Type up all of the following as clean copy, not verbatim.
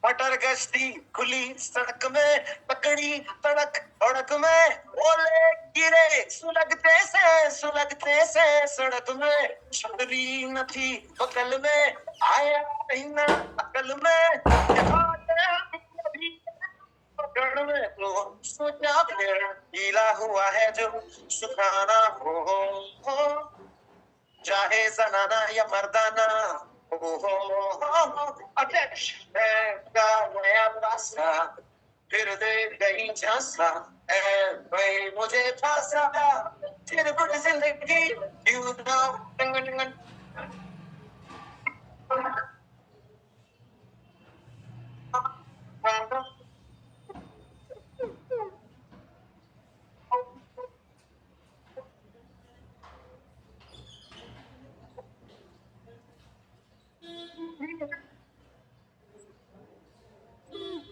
मटर गश्ती खुली सड़क में, पकड़ी तड़क भड़क में, ओले गिरे सुलगते से सड़क में, छतरी न थी बगल में, आया महीना अकल में, पकड़ में तो सोचा फिर गीला हुआ है जो सुखाना हो, चाहे जनाना या मर्दाना अध्यक्ष का नया रास्ता, फिर दे गई झांसा, भाई मुझे फांसा, फिर कुछ जिंदगी यू नो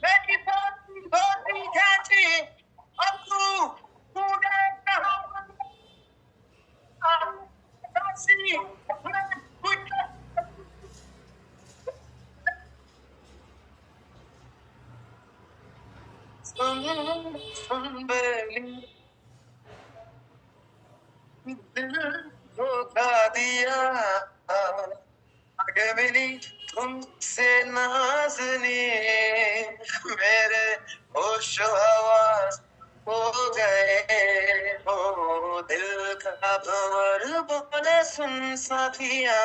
मेरी बहुत ख्याति अब तूने कहा दासी सुन बेली दिल धोखा दिया, आगे मिली तुमसे नाज़नी, मेरे होश हवास हो गए हो, दिल का भंवर बोले सुन साथिया,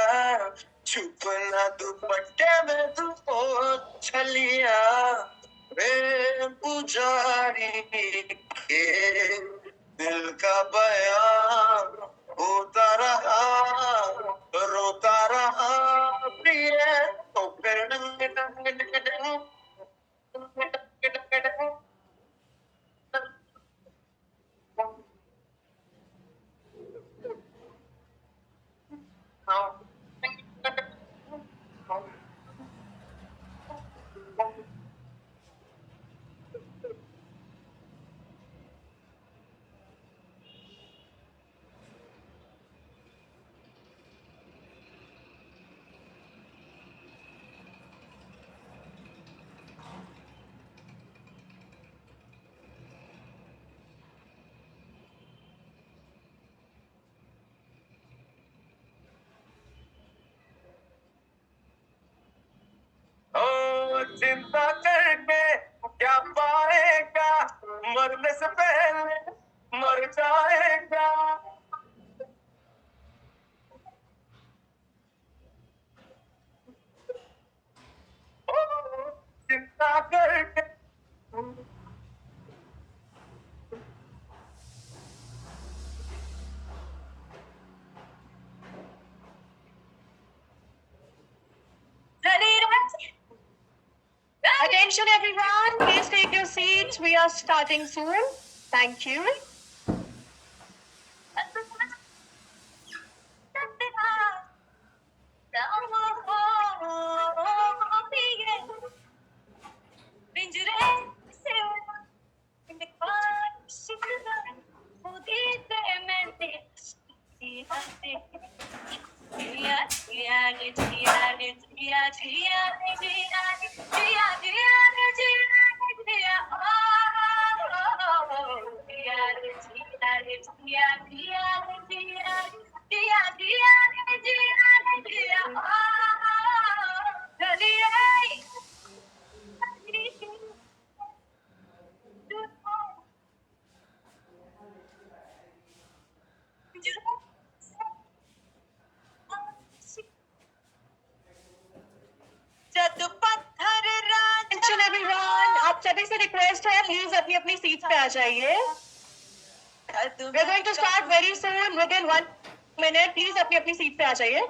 चुप ना दुपट्टे में तू छलिया, वे पुजारी के दिल का बयान होता रहा, रोता रहा प्रिय, तो फिर डंग डंग डंग डंग ओ चिंता करके क्या पाएगा, मरने से पहले मर जाएगा, ओ चिंता करके Attention everyone, please take your seats. We are starting soon. Thank you. Attention everyone, आप सभी से रिक्वेस्ट है प्लीज अपनी अपनी सीट्स पे आ जाइए. We are going to start very soon within 1 minute. Please अपनी अपनी सीट पे आ जाइए.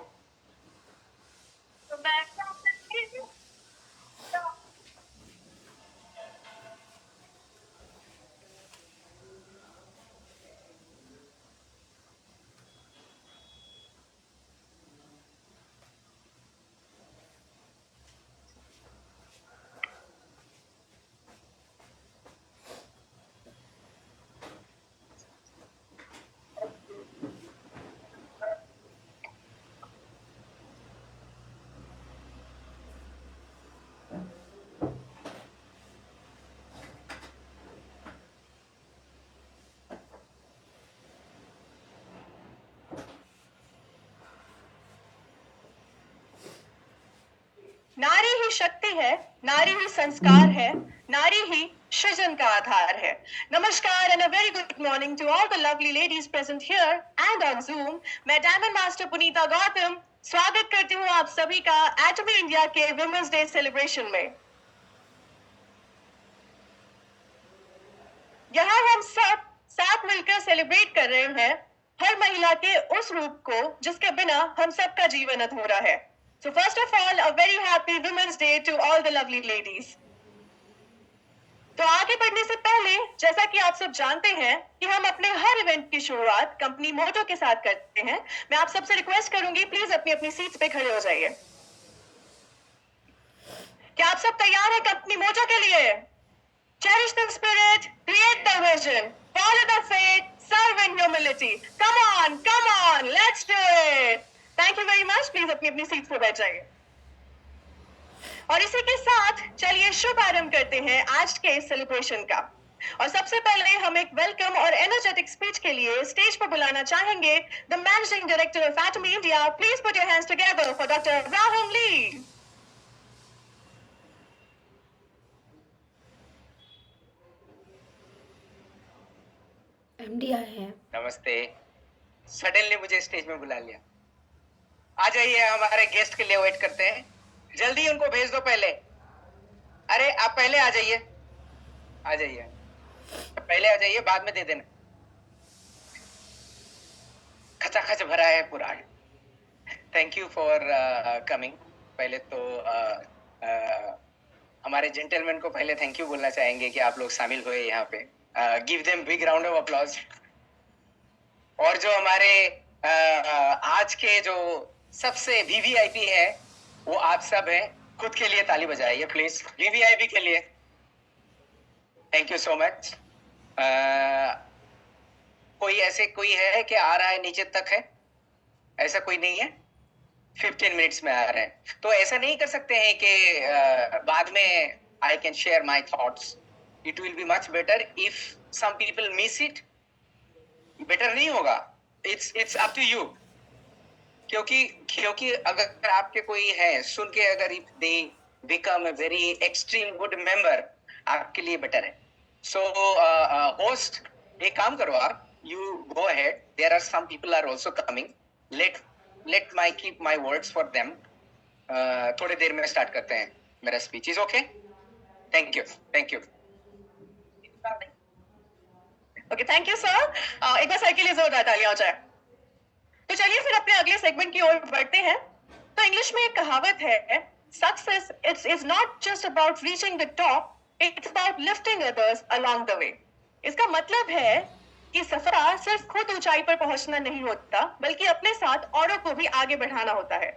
शक्ति है, नारी ही संस्कार है, नारी ही सृजन का आधार है। नमस्कार and a very good morning to all the lovely ladies present here and on Zoom. मैं डायमंड मास्टर पुनीता गौतम स्वागत करती हूँ आप सभी का एटमी इंडिया के वुमेन्स डे सेलिब्रेशन में। यहाँ हम सब साथ मिलकर सेलिब्रेट कर रहे हैं हर महिला के उस रूप को जिसके बिना हम सबका जीवन अधूरा है। So first of all, a very happy Women's Day to all the lovely ladies. तो आगे बढ़ने से पहले, जैसा कि आप सब जानते हैं कि हम अपने हर इवेंट की शुरुआत कंपनी मोटो के साथ करते हैं, मैं आप सबसे रिक्वेस्ट करूंगी प्लीज अपनी अपनी सीट्स पे खड़े हो जाइए। क्या आप सब तैयार हैं कंपनी मोटो के लिए? Cherish the spirit, create the vision, follow the faith, serve in humility. Come on, let's do it. Thank you very much. Please अपनी अपनी सीट्स पे बैठ जाइए। और इसी के साथ चलिए शुभ आरंभ करते हैं आज के इस सेलिब्रेशन का। और सबसे पहले हम एक वेलकम और एनर्जेटिक स्पीच के लिए स्टेज पर बुलाना चाहेंगे the managing director of Atomy India. Please put your hands together for doctor Rahul Lee. MD आए हैं। नमस्ते। सडनली मुझे स्टेज में बुला लिया। आ जाइए, हमारे गेस्ट के लिए वेट करते हैं। जल्दी उनको भेज दो पहले। अरे आप पहले आ जाइए, आ जाइए, पहले आ जाइए, बाद में दे देना। खचाखच भरा है पूरा। Thank you for coming. पहले तो हमारे जेंटलमैन को पहले थैंक यू बोलना चाहेंगे कि आप लोग शामिल हुए यहाँ पे। Give them big round of applause. और जो हमारे आज के जो सबसे वीवीआईपी है वो आप सब हैं। खुद के लिए ताली बजाइए प्लीज, वीवीआईपी के लिए। Thank you so much. कोई है कि आ रहा है नीचे तक है? ऐसा कोई नहीं है। 15 मिनट्स में आ रहे हैं तो ऐसा नहीं कर सकते हैं कि बाद में I can share my thoughts. It will be much better if some people miss it. Better नहीं होगा। It's up to you. क्योंकि अगर आपके कोई है सुन के, अगर if they become a very extreme good member, आपके लिए बेटर है। सो होस्ट एक काम करो आप, you go ahead. There are some people are also coming. Let my keep my words for them. थोड़ी देर में स्टार्ट करते हैं मेरा speech. Is okay? Thank you. Okay, thank you sir. एक बार सर के लिए जोरदार तालियां हो जाए। तो चलिए फिर अपने अगले सेगमेंट की ओर बढ़ते हैं। तो इंग्लिश में एक कहावत है, success is not just about reaching the top, it's about lifting others along the way. इसका मतलब है कि सफर सिर्फ खुद ऊंचाई पर पहुंचना नहीं होता, बल्कि अपने साथ औरों को भी आगे बढ़ाना होता है।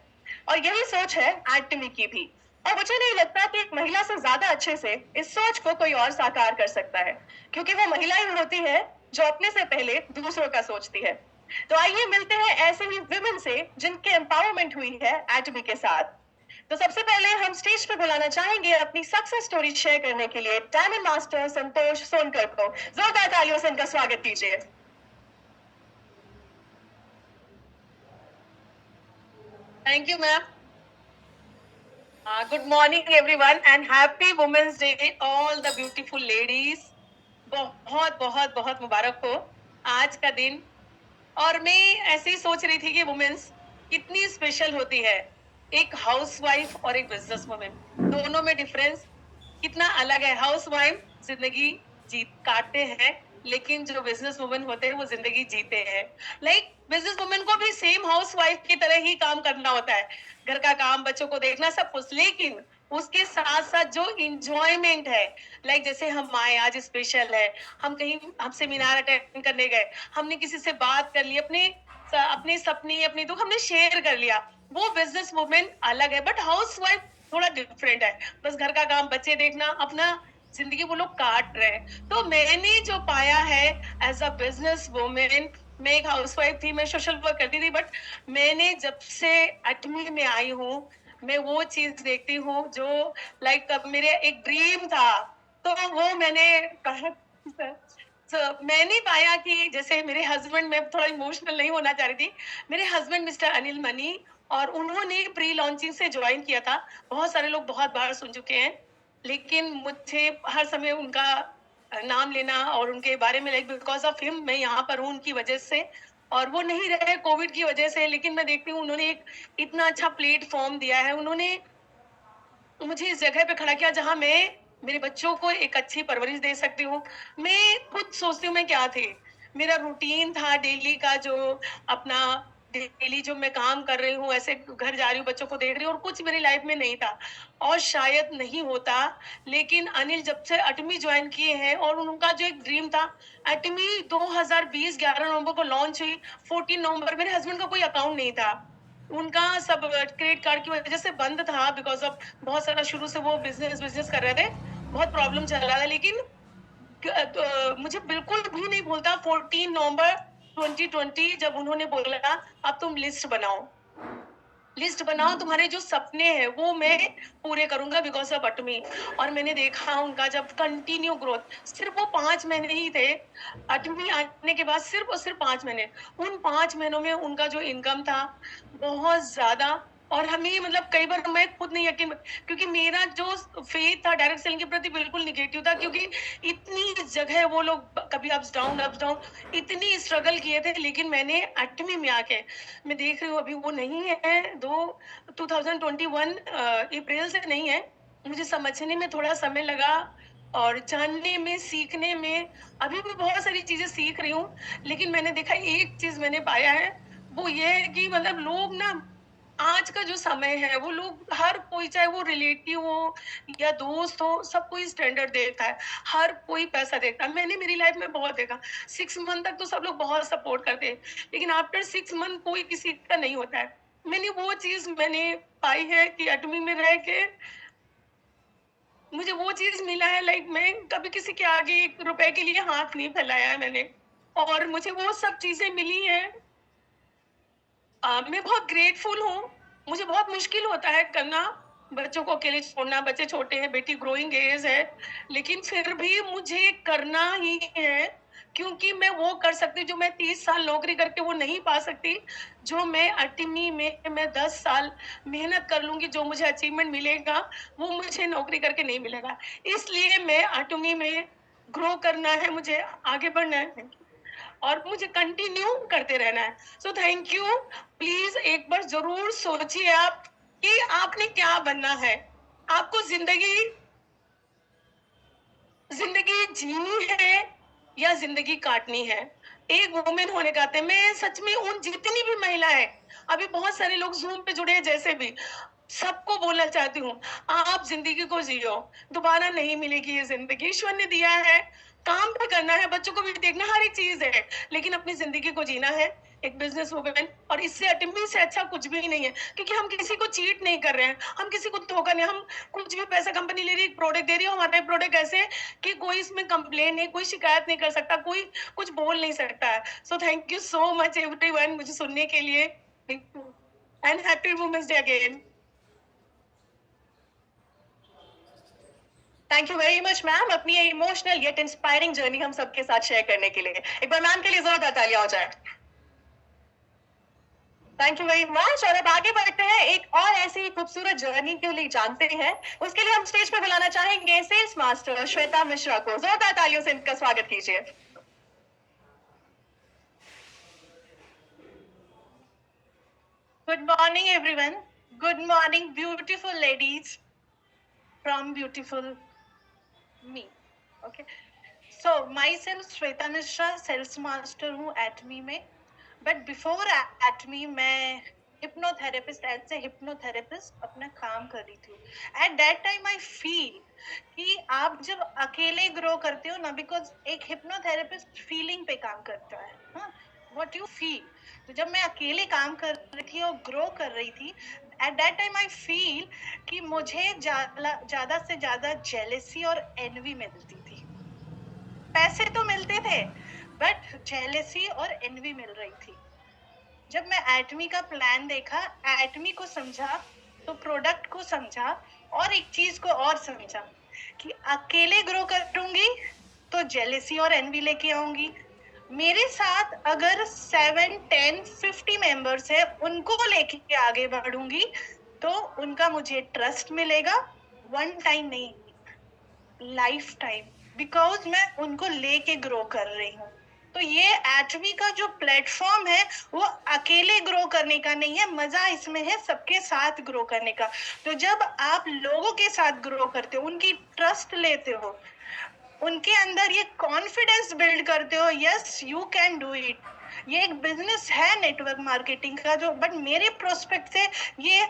और यही सोच है एटमी की भी। और मुझे नहीं लगता कि एक महिला से ज्यादा अच्छे से इस सोच को कोई और साकार कर सकता है, क्योंकि वो महिला ही होती है जो अपने से पहले दूसरों का सोचती है। तो आइए मिलते हैं ऐसे ही विमेन से जिनके एम्पावरमेंट हुई है एटमी के साथ। तो सबसे पहले हम स्टेज पे बुलाना चाहेंगे अपनी सक्सेस स्टोरी शेयर करने के लिए डायमंड मास्टर संतोष सोनकर को। जोरदार तालियों से इनका स्वागत कीजिए। Thank you, ma'am. Good morning, everyone, and happy Women's Day, all the beautiful ladies. बहुत बहुत बहुत मुबारक हो आज का दिन। और मैं ऐसे ही सोच रही थी कि वुमेन्स कितनी स्पेशल होती है। एक हाउसवाइफ और एक बिजनेस वुमेन, दोनों में डिफरेंस कितना अलग है। हाउसवाइफ जिंदगी काटते हैं, लेकिन जो बिजनेस वुमेन होते हैं वो जिंदगी जीते हैं। लाइक बिजनेस वुमेन को भी सेम हाउसवाइफ की तरह ही काम करना होता है, घर का काम, बच्चों को देखना, सब कुछ। लेकिन उसके साथ साथ जो इंजॉयमेंट है, लाइक जैसे हम आए आज स्पेशल है, हम कहीं हम सेमिनार अटेंड करने गए, हमने किसी से बात कर ली, अपने सपने अपने दुख हमने शेयर कर लिया, वो बिजनेस वुमेन अलग है। बट हाउसवाइफ थोड़ा डिफरेंट है, बस घर का काम, बच्चे देखना, अपना जिंदगी वो लोग काट रहे हैं। तो मैंने जो पाया है एज अ बिजनेस वुमेन, मैं एक हाउसवाइफ थी, मैं सोशल वर्क करती थी, बट मैंने जब से एटमी में आई हूँ, मैं वो चीज देखती हूँ जो लाइक मेरे एक ड्रीम था। तो वो मैंने कहा, मैंने पाया कि जैसे मेरे हस्बैंड, मैं थोड़ा इमोशनल नहीं होना चाह रही थी, मेरे हस्बैंड मिस्टर अनिल मनी और उन्होंने प्री लॉन्चिंग से ज्वाइन किया था। बहुत सारे लोग बहुत बार सुन चुके हैं, लेकिन मुझे हर समय उनका नाम लेना और उनके बारे में लाइक बिकॉज ऑफ हिम मैं यहाँ पर हूँ उनकी वजह से, और वो नहीं रहे कोविड की वजह से, लेकिन मैं देखती हूँ उन्होंने एक इतना अच्छा प्लेटफॉर्म दिया है। उन्होंने मुझे इस जगह पे खड़ा किया जहां मैं मेरे बच्चों को एक अच्छी परवरिश दे सकती हूँ। मैं खुद सोचती हूँ मैं क्या थी, मेरा रूटीन था डेली का, जो अपना डेली जो मैं काम कर रही हूँ, ऐसे घर जा रही हूँ, बच्चों को देख रही हूँ, और कुछ मेरी लाइफ में नहीं था और शायद नहीं होता। लेकिन अनिल जब से अटमी ज्वाइन किए हैं और उनका जो एक ड्रीम था, अटमी 2020 11 नवंबर को लॉन्च हुई, 14 नवंबर मेरे हस्बैंड का कोई अकाउंट नहीं था, उनका सब क्रेडिट कार्ड की वजह से बंद था, बिकॉज ऑफ बहुत सारा शुरू से वो बिजनेस कर रहे थे, बहुत प्रॉब्लम चल रहा था। लेकिन मुझे बिल्कुल भी नहीं भूलता 14 नवंबर 2020 जब उन्होंने बोला अब तुम लिस्ट बनाओ, तुम्हारे जो सपने हैं वो मैं पूरे करूंगा बिकॉज ऑफ अटमी। और मैंने देखा उनका जब कंटिन्यू ग्रोथ, सिर्फ वो 5 महीने ही थे अटमी आने के बाद, सिर्फ और सिर्फ 5 महीने, उन 5 महीनों में उनका जो इनकम था बहुत ज्यादा। और हमें मतलब कई बार मैं खुद नहीं यकीन, क्योंकि मेरा जो फेथ था डायरेक्ट सेलिंग के प्रति बिल्कुल निगेटिव था, क्योंकि इतनी जगह वो लोग कभी अप्स डाउन इतनी स्ट्रगल किए थे। लेकिन मैंने अटमी में आके मैं देख रही हूँ अभी वो नहीं है, 2021 अप्रैल से नहीं है। मुझे समझने में थोड़ा समय लगा और जानने में, सीखने में, अभी भी बहुत सारी चीजें सीख रही हूँ। लेकिन मैंने देखा एक चीज मैंने पाया है, वो ये है कि मतलब लोग ना, आज का जो समय है वो लोग हर कोई, चाहे वो रिलेटिव हो या दोस्त हो, सब कोई स्टैंडर्ड देखता है, हर कोई पैसा देखता है। मैंने मेरी लाइफ में बहुत देखा, 6 मंथ तक तो सब लोग बहुत सपोर्ट करते हैं, लेकिन आफ्टर 6 मंथ कोई किसी का नहीं होता है। मैंने वो चीज पाई है कि अटमी में रह के मुझे वो चीज मिला है, लाइक मैं कभी किसी के आगे 1 रुपए के लिए हाथ नहीं फैलाया है मैंने, और मुझे वो सब चीजें मिली हैं। मैं बहुत ग्रेटफुल हूँ। मुझे बहुत मुश्किल होता है करना, बच्चों को अकेले छोड़ना, बच्चे छोटे हैं, बेटी ग्रोइंग एज है, लेकिन फिर भी मुझे करना ही है, क्योंकि मैं वो कर सकती जो मैं 30 साल नौकरी करके वो नहीं पा सकती। जो मैं अटमी में मैं 10 साल मेहनत कर लूंगी, जो मुझे अचीवमेंट मिलेगा वो मुझे नौकरी करके नहीं मिलेगा। इसलिए मैं अटमी में ग्रो करना है, मुझे आगे बढ़ना है और मुझे कंटिन्यू करते रहना है। So thank you. प्लीज एक बार जरूर सोचिए आप कि आपने क्या बनना है। आपको जिंदगी जीनी है या जिंदगी काटनी है। एक वुमेन होने का नाते मैं सच में उन जितनी भी महिलाएं, अभी बहुत सारे लोग जूम पे जुड़े हैं, जैसे भी सबको बोलना चाहती हूँ, आप जिंदगी को जियो, दोबारा नहीं मिलेगी ये जिंदगी। ईश्वर ने दिया है, काम भी करना है, बच्चों को भी देखना, हर एक चीज है, लेकिन अपनी जिंदगी को जीना है एक बिजनेस वुमेन। और इससे अटमी से अच्छा कुछ भी नहीं है, क्योंकि हम किसी को चीट नहीं कर रहे हैं, हम किसी को धोखा नहीं, हम कुछ भी पैसा कंपनी ले रही है, प्रोडक्ट दे रही है, हमारा प्रोडक्ट ऐसे है कि कोई इसमें कंप्लेन नहीं, कोई शिकायत नहीं कर सकता, कोई कुछ बोल नहीं सकता है। So thank you so much everyone मुझे सुनने के लिए, and happy women's day again. Thank you very much ma'am, अपनी इमोशनल येट इंस्पायरिंग जर्नी हम सबके साथ शेयर करने के लिए। एक बार मैम के लिए जोरदार तालियां हो जाए। Thank you very much. और अब आगे बढ़ते हैं, एक और ऐसी खूबसूरत जर्नी के लिए जानते हैं। उसके लिए हम स्टेज पे बुलाना चाहेंगे सेल्स मास्टर श्वेता मिश्रा को। जोरदार तालियों से इनका स्वागत कीजिए। Good morning, everyone. Good morning, beautiful ladies from beautiful me. Okay. So myself Shweta Mishra, sales master हूँ Atmi में. But before Atmi मैं hypnotherapist, as a hypnotherapist अपना काम कर रही थी. At that time I feel कि आप जब अकेले grow करते हो ना, because एक hypnotherapist feeling पे काम करता है, हाँ? What you feel. तो जब मैं अकेले काम कर रही थी और ग्रो कर रही थी, at that time I feel कि मुझे ज्यादा से ज्यादा जेलेसी और एनवी मिलती थी। पैसे तो मिलते थे बट जेलेसी और एनवी मिल रही थी। जब मैं एटमी का प्लान देखा, एटमी को समझा, तो प्रोडक्ट को समझा, और एक चीज को और समझा कि अकेले ग्रो करूंगी तो जेलेसी और एनवी लेके आऊंगी, मेरे साथ अगर 7, 10, 50 मेंबर्स है, उनको लेके आगे बढ़ूंगी तो उनका मुझे ट्रस्ट मिलेगा, वन टाइम नहीं, लाइफ टाइम, बिकॉज मैं उनको लेके ग्रो कर रही हूँ। तो ये एटमी का जो प्लेटफॉर्म है वो अकेले ग्रो करने का नहीं है, मजा इसमें है सबके साथ ग्रो करने का। तो जब आप लोगों के साथ ग्रो करते हो, उनकी ट्रस्ट लेते हो, उनके अंदर ये कॉन्फिडेंस बिल्ड करते हो, yes you can do it. ये एक बिजनेस है नेटवर्क मार्केटिंग का, जो बट मेरे प्रोस्पेक्ट से ये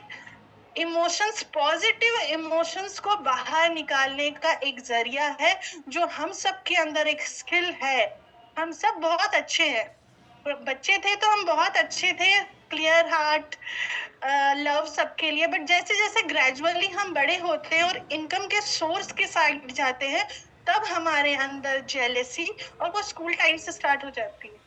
इमोशंस, पॉजिटिव इमोशंस को बाहर निकालने का एक जरिया है, जो हम सब के अंदर एक स्किल है। हम सब बहुत अच्छे हैं, बच्चे थे तो हम बहुत अच्छे थे, क्लियर हार्ट, लव सबके लिए, बट जैसे जैसे ग्रेजुअली हम बड़े होते हैं और इनकम के सोर्स के साइड जाते हैं, तब हमारे अंदर जेलेसी, और वो स्कूल टाइम से स्टार्ट हो जाती है।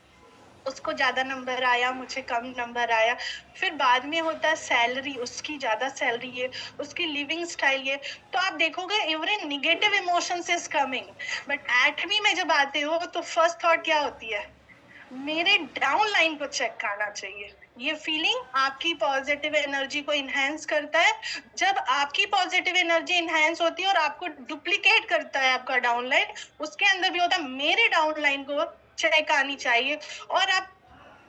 उसको ज्यादा नंबर आया, मुझे कम नंबर आया, फिर बाद में होता है सैलरी, उसकी ज्यादा सैलरी है, उसकी लिविंग स्टाइल है, तो आप देखोगे every negative emotions is coming. But Atomy में जब आते हो तो फर्स्ट थॉट क्या होती है, मेरे डाउन लाइन को चेक करना चाहिए। ये फीलिंग आपकी पॉजिटिव एनर्जी को इनहेंस करता है। जब आपकी पॉजिटिव एनर्जी इनहेंस होती है और आपको डुप्लीकेट करता है आपका डाउन लाइन, उसके अंदर भी होता है मेरे डाउन लाइन को चेक आनी चाहिए। और आप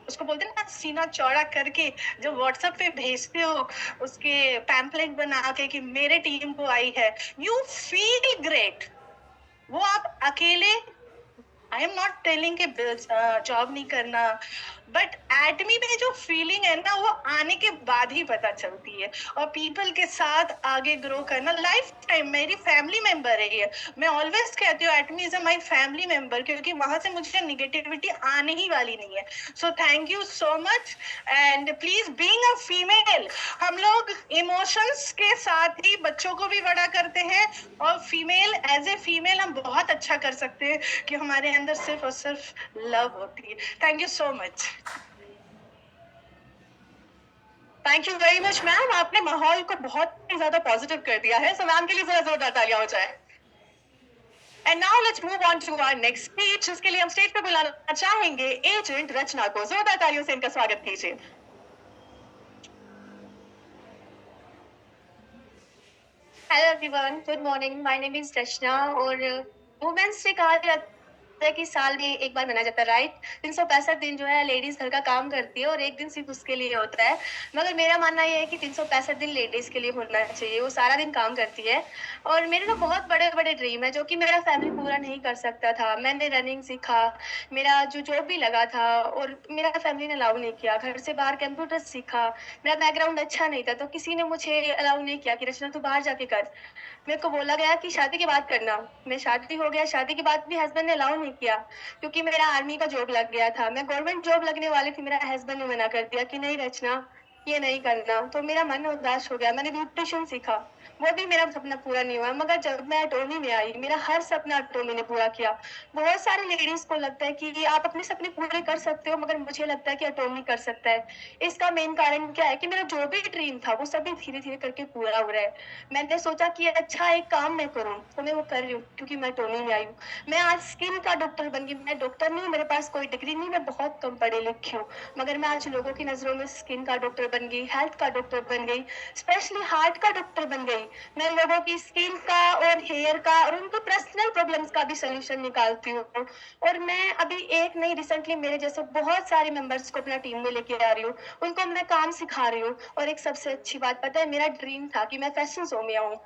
उसको बोलते हैं ना, सीना चौड़ा करके जो व्हाट्सएप पे भेजते हो उसके पैम्पलेट बना के कि मेरे टीम को आई है, यू फील ग्रेट। वो आप अकेले, आई एम नॉट टेलिंग के जॉब नहीं करना, बट एटमी में जो फीलिंग है ना, वो आने के बाद ही पता चलती है। और पीपल के साथ आगे ग्रो करना लाइफ टाइम, मेरी फैमिली मेंबर है ये। मैं ऑलवेज कहती हूँ एटमी इज माई फैमिली मेंबर, क्योंकि वहां से मुझे निगेटिविटी आने ही वाली नहीं है। So thank you so much, and please being a female, हम लोग इमोशंस के साथ ही बच्चों को भी बड़ा करते हैं, और फीमेल एज ए फीमेल हम बहुत अच्छा कर सकते हैं कि हमारे अंदर सिर्फ और सिर्फ लव होती है। Thank you so much. Thank you very much ma'am, आपने माहौल को बहुत ही ज्यादा पॉजिटिव कर दिया है, सो मैम के लिए जरा जोरदार तालियां हो जाए। And now let's move on to our next speech, जिसके लिए हम स्टेज पे बुलाना चाहेंगे एजेंट रचना को। जोरदार तालियों से इनका स्वागत कीजिए। Hello everyone, good morning. My name is Rachna. और वुमेन्स डे कहा जाता है कि साल में एक बार मनाया जाता है, राइट। 365 दिन जो है लेडीज घर का काम करती है और एक दिन सिर्फ उसके लिए होता है। मगर मेरा मानना ये है कि 365 दिन लेडीज के लिए होना चाहिए, वो सारा दिन काम करती है। और मेरे ना बहुत बड़े बड़े ड्रीम है जो कि मेरा फैमिली पूरा नहीं कर सकता था। मैंने रनिंग सीखा, मेरा जो जॉब भी लगा था, और मेरा फैमिली ने अलाउ नहीं किया। घर से बाहर कंप्यूटर सीखा, मेरा बैकग्राउंड अच्छा नहीं था, तो किसी ने मुझे अलाउ नहीं किया कि रचना तू बाहर जाके कर। मेरे को बोला गया कि शादी के बाद करना। मैं शादी हो गया, शादी के बाद भी हस्बैंड ने अलाउ नहीं किया, क्योंकि मेरा आर्मी का जॉब लग गया था। मैं गवर्नमेंट जॉब लगने वाली थी, मेरा हस्बैंड ने मना कर दिया कि नहीं रचना, ये नहीं करना। तो मेरा मन उदास हो गया। मैंने ब्यूटिशियन सीखा, वो भी मेरा सपना पूरा नहीं हुआ। मगर जब मैं अटॉर्नी में आई, मेरा हर सपना अटॉर्नी ने पूरा किया। बहुत सारे लेडीज को लगता है कि आप अपने सपने पूरे कर सकते हो, मगर मुझे लगता है कि अटॉर्नी कर सकता है। इसका मेन कारण क्या है कि मेरा जो भी ड्रीम था वो सभी धीरे धीरे करके पूरा हो रहा है। मैंने सोचा कि अच्छा एक काम मैं करूँ, तो मैं वो कर रही हूँ, क्योंकि मैं अटॉर्नी में आई हूँ। मैं आज स्किन का डॉक्टर बन गई। मैं डॉक्टर नहीं हूँ, मेरे पास कोई डिग्री नहीं, मैं बहुत कम पढ़ी लिखी हूँ, मगर मैं आज लोगों की नजरों में स्किन का डॉक्टर बन गई, हेल्थ का डॉक्टर बन गई, स्पेशली हार्ट का डॉक्टर बन गई। मैं लोगों की स्किन का और हेयर का और उनके पर्सनल प्रॉब्लम्स का भी सोल्यूशन निकालती हूँ। और मैं अभी एक नहीं, रिसेंटली मेरे जैसे बहुत सारे मेंबर्स को अपना टीम में लेके आ रही हूँ, उनको मैं काम सिखा रही हूँ। और एक सबसे अच्छी बात पता है, मेरा ड्रीम था कि मैं फैशन शो में आऊँ।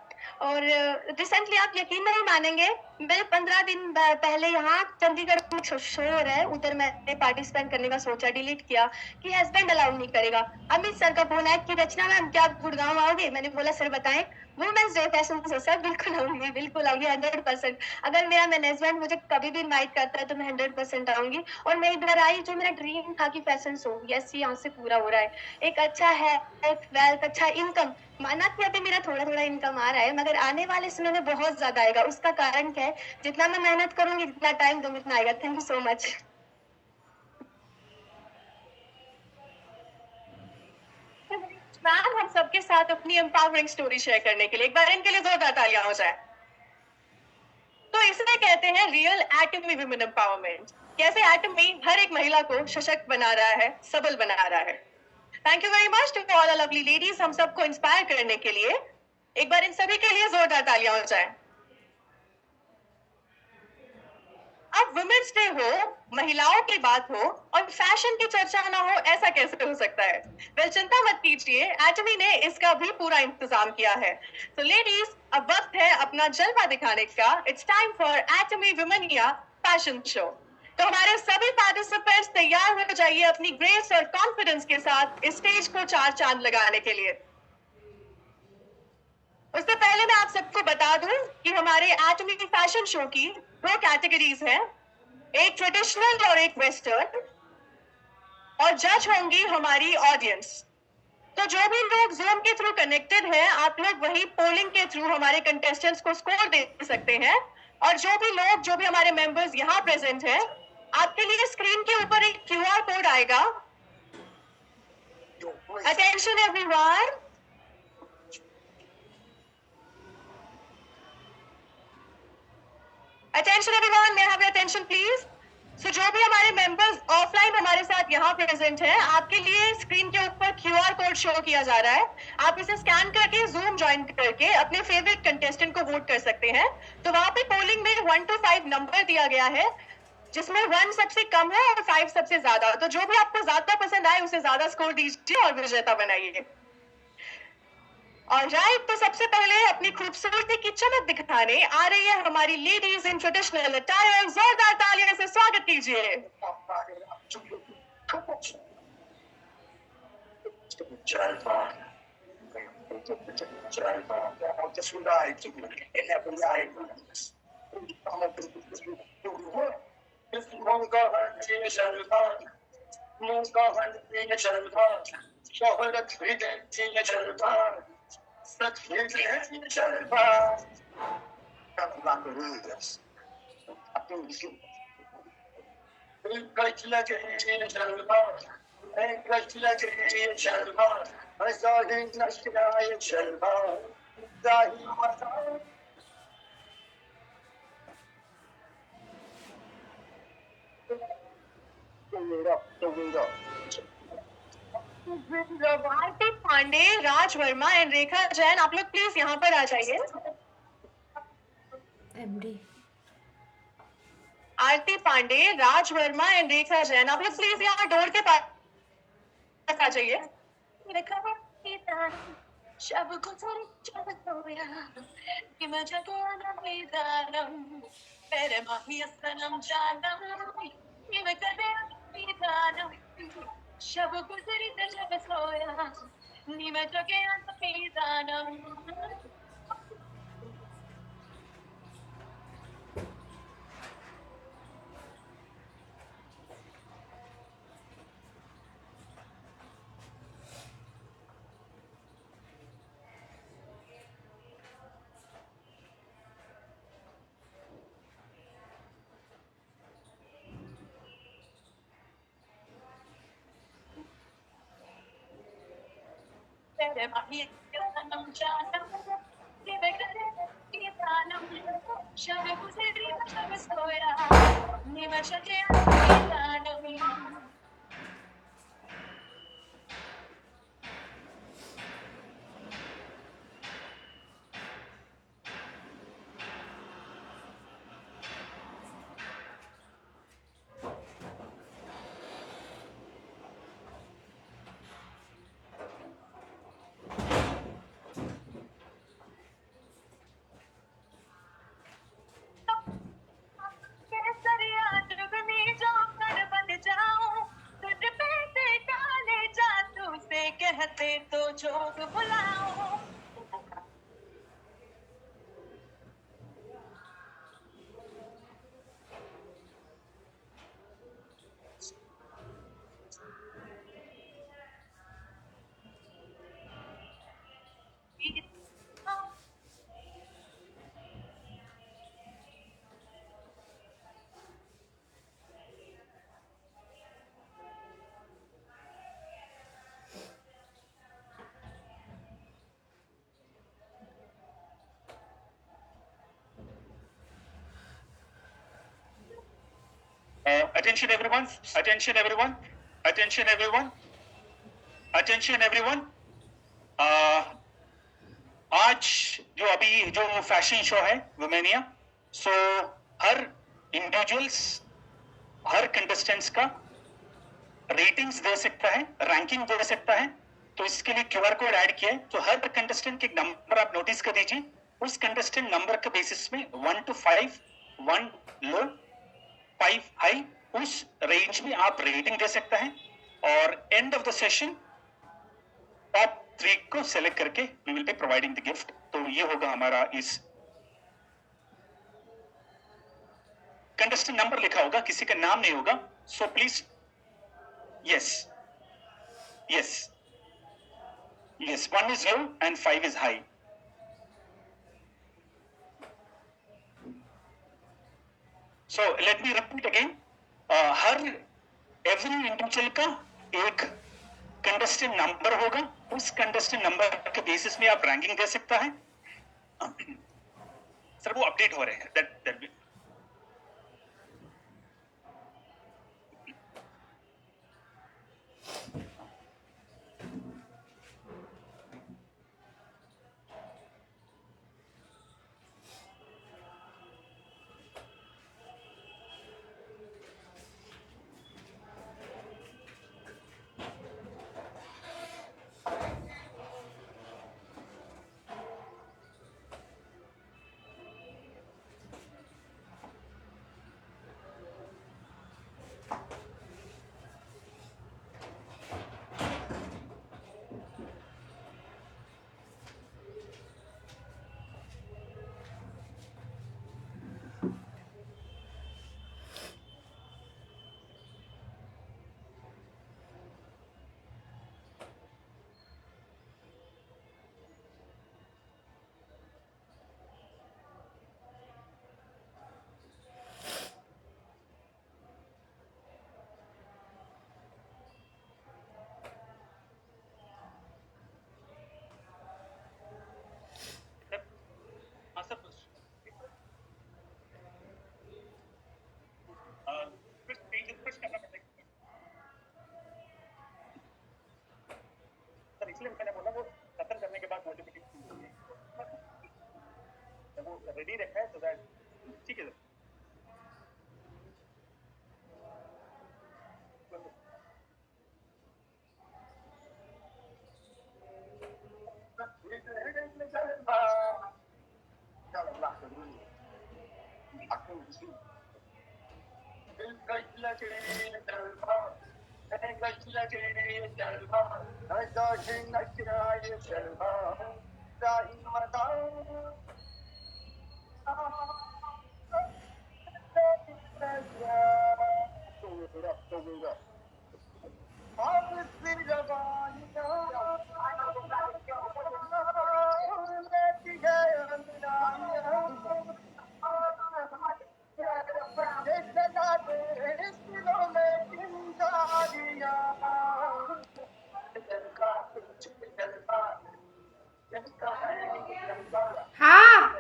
और रिसेंटली आप यकीन नहीं मानेंगे, मैं 15 दिन पहले यहाँ चंडीगढ़ में शो हो रहा है, उधर मैंने पार्टिसिपेट करने का सोचा, डिलीट किया कि हस्बैंड अलाउ नहीं करेगा। अमित सर का फोन है कि रचना मैम क्या आप गुड़गांव आओगे? मैंने बोला सर बताएं। Women's day fashion show sir, बिल्कुल आऊंगी, बिल्कुल आऊंगी 100%। अगर मेरा मैनेजमेंट मुझे कभी भी इनवाइट करता है तो मैं 100% आऊंगी। और मैं इधर आई, जो मेरा ड्रीम था कि फैशन शो, यस यहाँ से पूरा हो रहा है। एक अच्छा है वेल्थ, अच्छा इनकम, माना कि अभी मेरा थोड़ा थोड़ा इनकम आ रहा है, मगर आने वाले समय में बहुत ज्यादा आएगा। उसका कारण क्या है? जितना मैं मेहनत करूंगी, जितना टाइम दूंगी, उतना आएगा। Thank you so much. Ma'am हम सबके साथ अपनी एम्पावरिंग स्टोरी शेयर करने के लिए एक बार इनके लिए जोरदार तालियां हो जाए। तो इसे कहते हैं रियल एटमी वुमेन एम्पावरमेंट। कैसे एटमी हर एक महिला को सशक्त बना रहा है, सबल बना रहा है। Thank you very much to all lovely ladies, हम सबको इंस्पायर करने के लिए। एक बार इन सभी के लिए जोरदार तालियां हो जाए। अब वुमेन्स डे हो, महिलाओं की बात हो और फैशन की चर्चा ना हो, ऐसा कैसे हो सकता है? वेल, चिंता मत कीजिए, एटमी ने इसका भी पूरा इंतजाम किया है। तो लेडीज, अब वक्त है अपना जलवा दिखाने का। It's time for Atomy Womenia fashion show. तो हमारे सभी पार्टिसिपेंट्स तैयार हो जाइए अपनी ग्रेस और कॉन्फिडेंस के साथ इस स्टेज को चार चांद लगाने के लिए। उससे पहले मैं आप सबको बता दूं कि हमारे एटमी फैशन शो की 2 कैटेगरीज हैं, एक ट्रेडिशनल और एक वेस्टर्न, और जज होंगी हमारी ऑडियंस। तो जो भी लोग जूम के थ्रू कनेक्टेड हैं, आप लोग वही पोलिंग के थ्रू हमारे कंटेस्टेंट्स को स्कोर दे सकते हैं। और जो भी हमारे मेंबर्स यहाँ प्रेजेंट हैं, आपके लिए स्क्रीन के ऊपर एक QR कोड आएगा। Attention everyone, attention everyone, may I have your attention please? So, जो भी हमारे मेंबर्स ऑफलाइन हमारे साथ यहाँ प्रेजेंट हैं, आपके लिए स्क्रीन के ऊपर QR कोड शो किया जा रहा है। आप इसे स्कैन करके जूम ज्वाइन करके अपने फेवरेट कंटेस्टेंट को वोट कर सकते हैं। तो वहां पे पोलिंग में 1 to 5 नंबर दिया गया है, जिसमें 1 सबसे कम है और 5 सबसे ज्यादा। तो जो भी आपको ज्यादा पसंद आए उसे ज्यादा स्कोर दीजिए और विजेता बनाइए। और राइट, तो सबसे पहले अपनी खूबसूरती की चमक दिखाने आ रही है हमारी लेडीज इन ट्रेडिशनल अटायर। जोरदार तालियों से स्वागत कीजिए। आरती पांडे, राज वर्मा एंड रेखा जैन, आप लोग प्लीज यहाँ पर आ जाइए। MD आरती पांडे, राज वर्मा एंड रेखा जैन, आप लोग प्लीज यहाँ डोर के पास आ जाइए। Attention everyone, attention everyone, attention everyone, attention everyone. आज जो फैशन शो है वुमेनिया, सो हर इंडिविजुअल्स, हर कंटेस्टेंट्स का रेटिंग्स दे सकता है, रैंकिंग दे सकता है। तो इसके लिए QR कोड ऐड किया है। तो हर कंटेस्टेंट के नंबर आप नोटिस कर दीजिए। उस कंटेस्टेंट नंबर के बेसिस में 1 to 5, 1 लो, 5 हाई, उस रेंज में आप रेटिंग दे सकता है। और end of the session top 3 को सेलेक्ट करके we will be providing the gift. तो ये होगा हमारा, इस कंटेस्टेंट नंबर लिखा होगा, किसी का नाम नहीं होगा। So please, yes yes yes, 1 is low and 5 is high. So let me repeat again. Her every individual का एक कंटेस्टेंट नंबर होगा। उस कंटेस्टेंट नंबर के बेसिस में आप रैंकिंग दे सकता है। सर वो अपडेट हो रहे हैं, दैट इसलिए मैंने बोला वो खत्म करने के बाद नोटिफिकेशन वो रेडी रखा है, तो दैट ठीक है। हाँ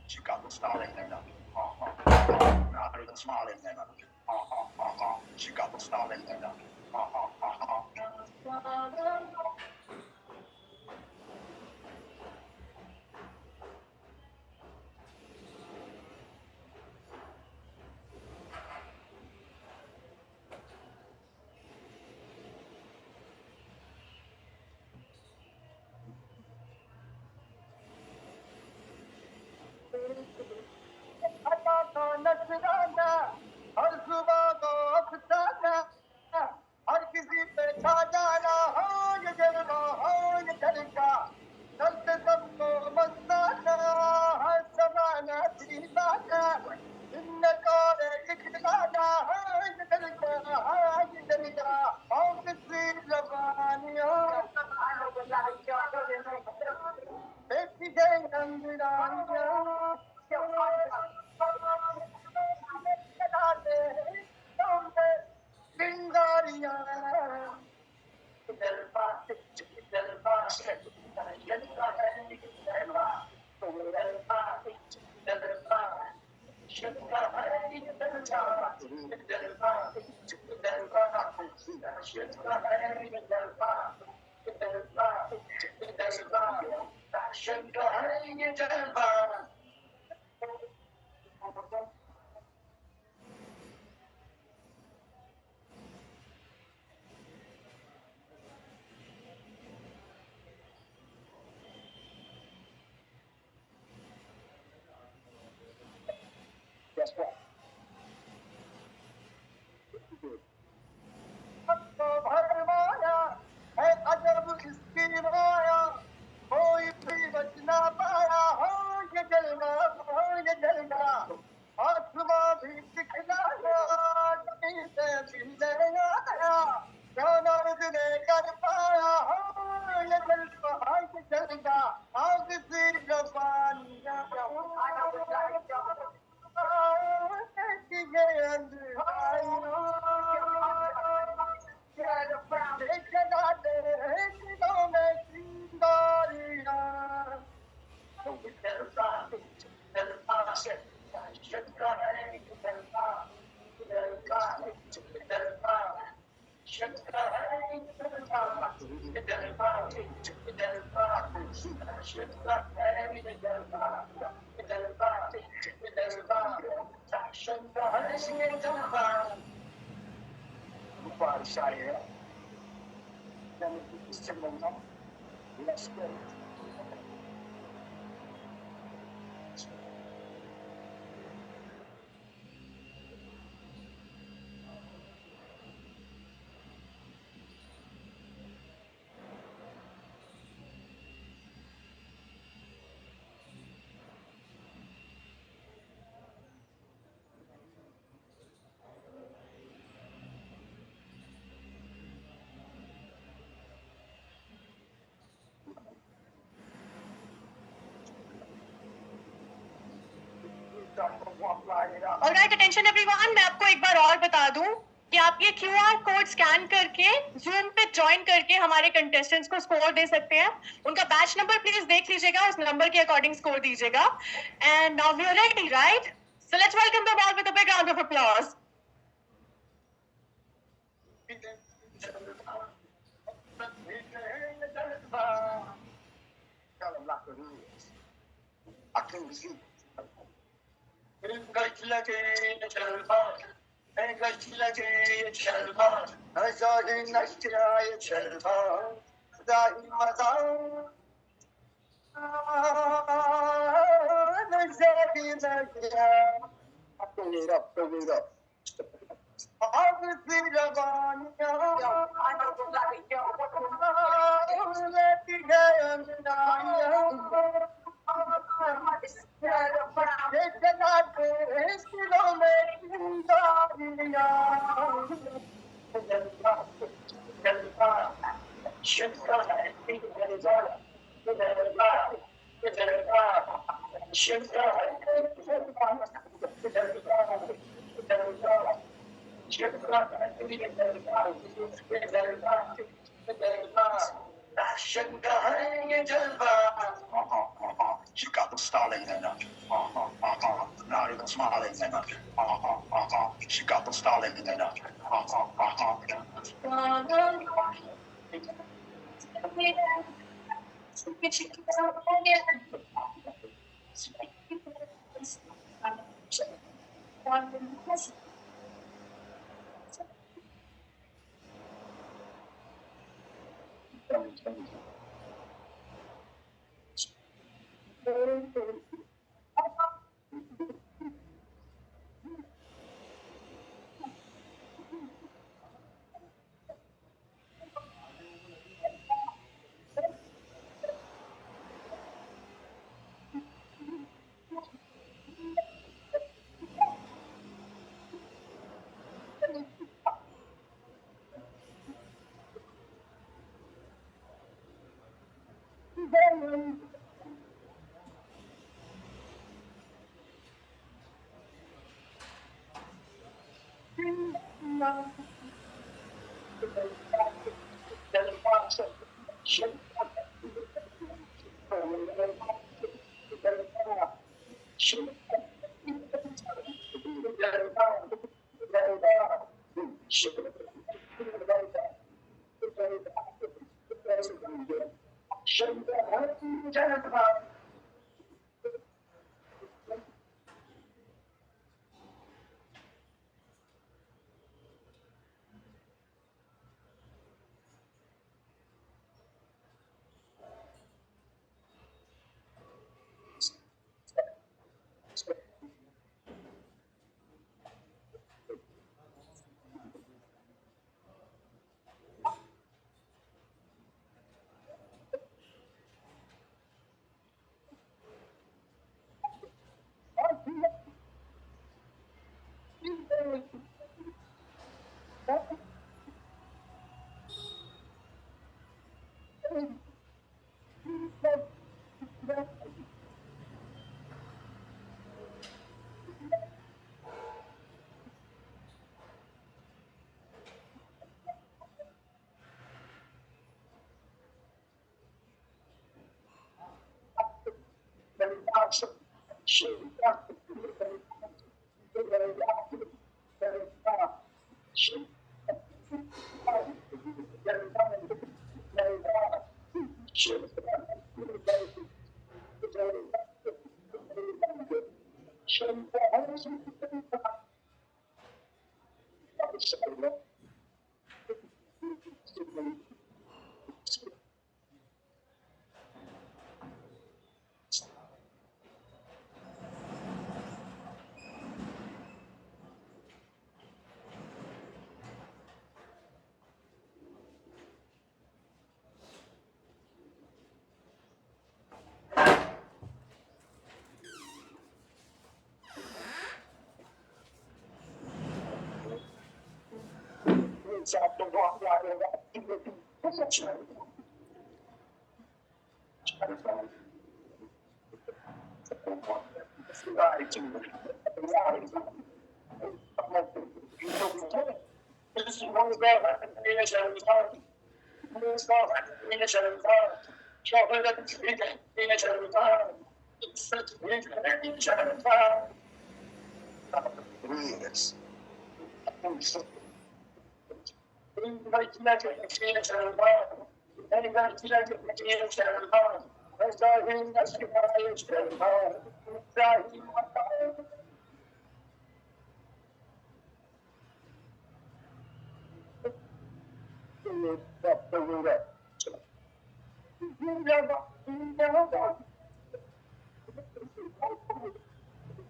She got the smiling there. Not even smiling there. She got the smiling there. हर सुबह को अफसाना, हर किसी पे छा जाना, हो ये जलवा हो ये तरीका, दर्द सबको मस्ताना, हर जमाना दीवाना, इनको दिखलाना, हो ये तरीका, हो ये तरीका, हो किसी जबानियों देखी गई अंगड़ानियों भरमाया है अजब इसकी माया, कोई भी बच ना पाया। हो ये जलवा, हो ये जलवा, आसमां भी दिखलाया, जमीन से भी आया, क्या नारद ने कर पाया। हो ये जलवा, ये जलवा, आग सी जबानियां, ये अंधारियां, ऑलराइट, अटेंशन एवरीवन, मैं आपको एक बार और बता दूं कि आप ये क्यूआर कोड स्कैन करके जूम पे ज्वाइन करके हमारे कंटेस्टेंट्स को स्कोर दे सकते हैं। उनका बैच नंबर प्लीज देख लीजिएगा, उस नंबर के अकॉर्डिंग स्कोर दीजिएगा। And now we are ready, right? So let's welcome the ball with a big round of applause. I couldn't sleep. She got the starling in her. Not even smiling in her. She got the starling in her.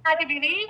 Happy baby.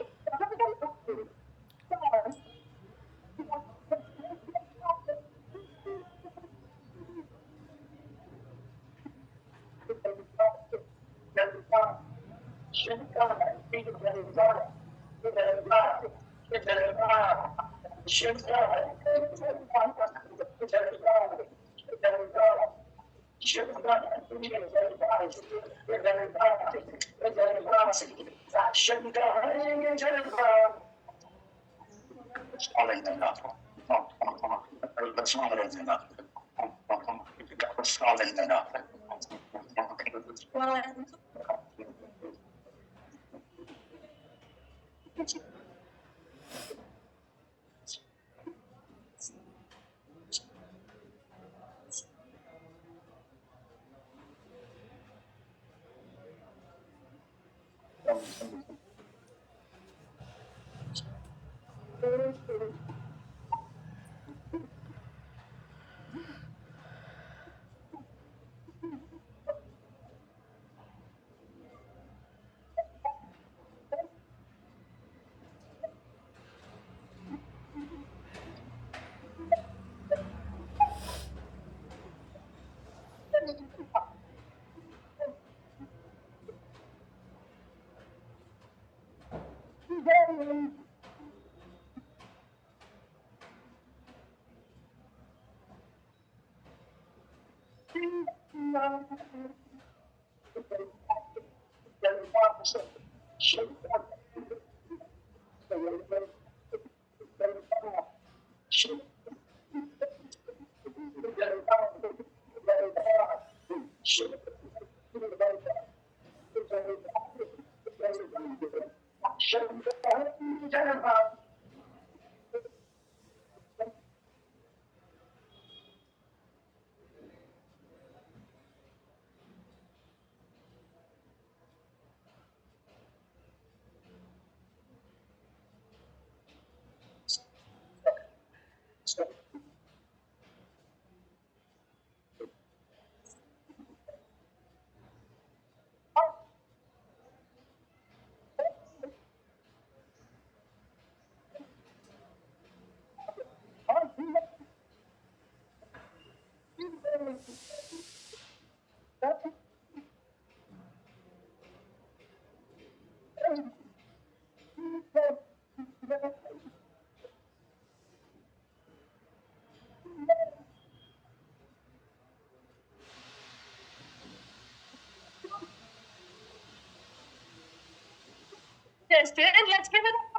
Contestant, let's give it up.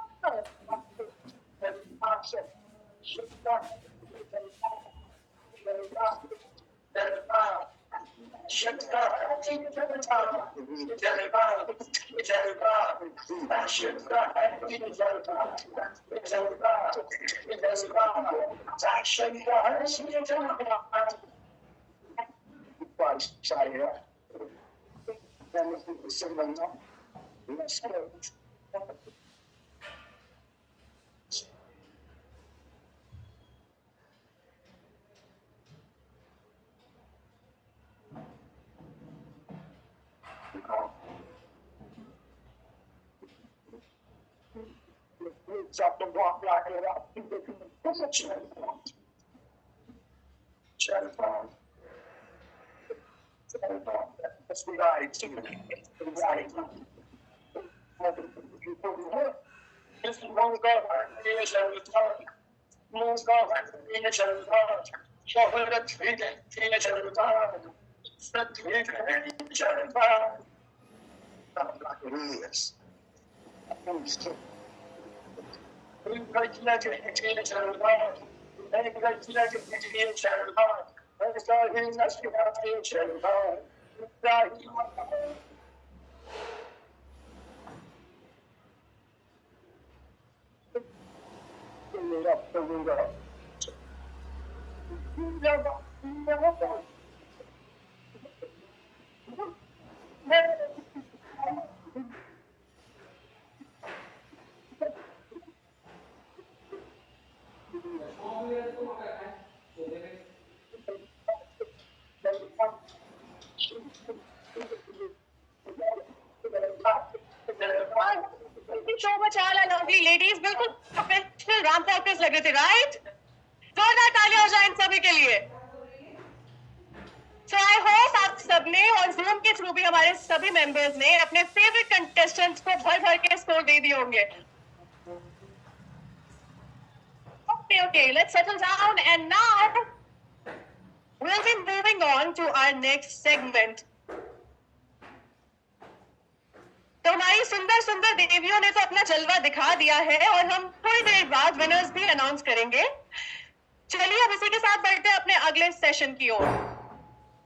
Up the block, block it up. That's the right. Just one go. Show बचा ला lovely ladies बिल्कुल professional ramp walkers लग रहे थे, right? जोरदार तालियां हो जाए इन सभी के लिए। So I hope आप सबने और Zoom के थ्रू भी हमारे सभी मेंबर्स ने अपने फेवरेट कंटेस्टेंट्स को भर भर के स्कोर दे दिए होंगे। Okay, let's settle down and now we'll be moving on to our next segment. तो हमारी सुंदर सुंदर देवियों ने तो अपना जलवा दिखा दिया है और हम थोड़ी देर बाद विनर्स भी अनाउंस करेंगे। चलिए अब इसी के साथ बढ़ते हैं अपने अगले सेशन की ओर।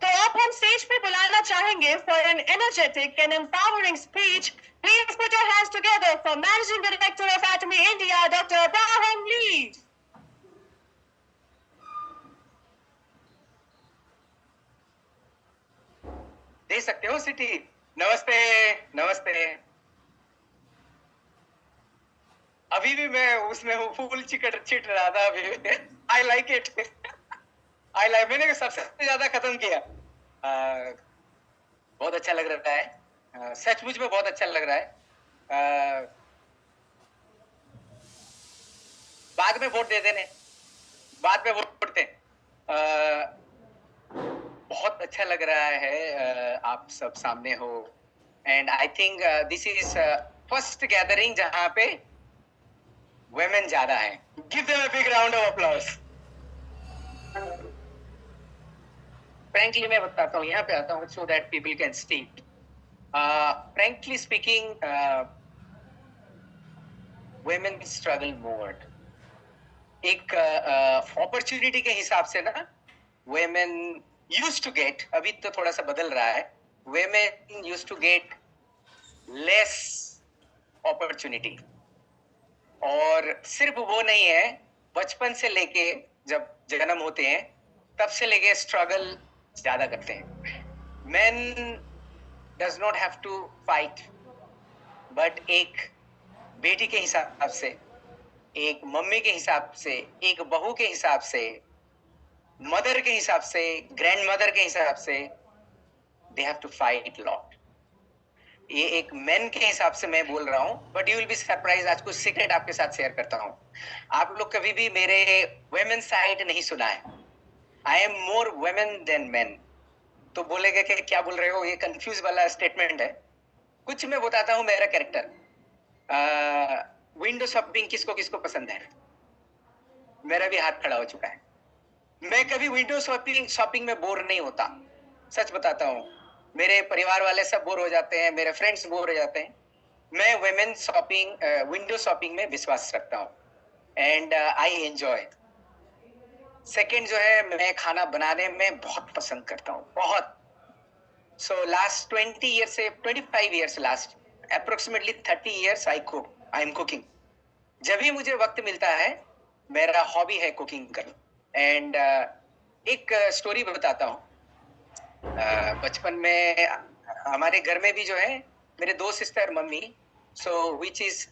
तो अब हम स्टेज पे बुलाना चाहेंगे for an energetic and empowering speech. Please put your hands together for managing director of Atomy India doctor Abraham Lee. दे सकते हो सिटी। नमस्ते नमस्ते। अभी भी मैं उसमें हूँ, फूल चिट रहा था अभी। I like it. मैंने सबसे ज्यादा खत्म किया। बहुत अच्छा लग रहा है, सचमुच में बहुत अच्छा लग रहा है। बाद में वोट दे देने, बाद में वोट दे। बहुत अच्छा लग रहा है, आप सब सामने हो। And I think this is first gathering जहां पे वुमेन ज्यादा है। Give them a big round of applause. Frankly मैं बताता हूँ, यहाँ पे आता हूँ so that people can see. Frankly speaking, women struggle more. एक अपॉर्चुनिटी के हिसाब से ना, women used to get, अभी तो थोड़ा सा बदल रहा है, women used to get less opportunity. और सिर्फ वो नहीं है, बचपन से लेके जब जन्म होते हैं तब से लेके स्ट्रगल ज्यादा करते हैं। Men does not have to fight, but एक बेटी के हिसाब से, एक मम्मी के हिसाब से, एक बहू के हिसाब से, मदर के हिसाब से, ग्रैंड मदर के हिसाब से, they have to fight lot। ये एक मैन के हिसाब से मैं बोल रहा हूँ, but you will be surprise. आज कुछ सीक्रेट आपके साथ शेयर करता हूँ। आप लोग कभी भी मेरे वुमेन साइड नहीं सुना है। I am more women than man. तो बोलेगा कि क्या बोल रहे हो, ये कंफ्यूज वाला स्टेटमेंट है। कुछ मैं बताता हूँ मेरा कैरेक्टर। विंडो शॉपिंग किसको किसको पसंद है? मेरा भी हाथ खड़ा हो चुका है। मैं कभी विंडो शॉपिंग में बोर नहीं होता, सच बताता हूँ। मेरे परिवार वाले सब बोर हो जाते हैं, मेरे फ्रेंड्स बोर हो जाते हैं। मैं वुमेन शॉपिंग, विंडो शॉपिंग में विश्वास रखता हूँ एंड आई एंजॉय। सेकंड जो है, मैं खाना बनाने में बहुत पसंद करता हूँ, बहुत। सो लास्ट 20 ईयर्स से 25 years, last approximately 30 years I am cooking. जब भी मुझे वक्त मिलता है, मेरा हॉबी है कुकिंग करना। एंड एक स्टोरी बताता हूँ। बचपन में हमारे घर में भी जो है, मेरे 2 sister, mummy, so which is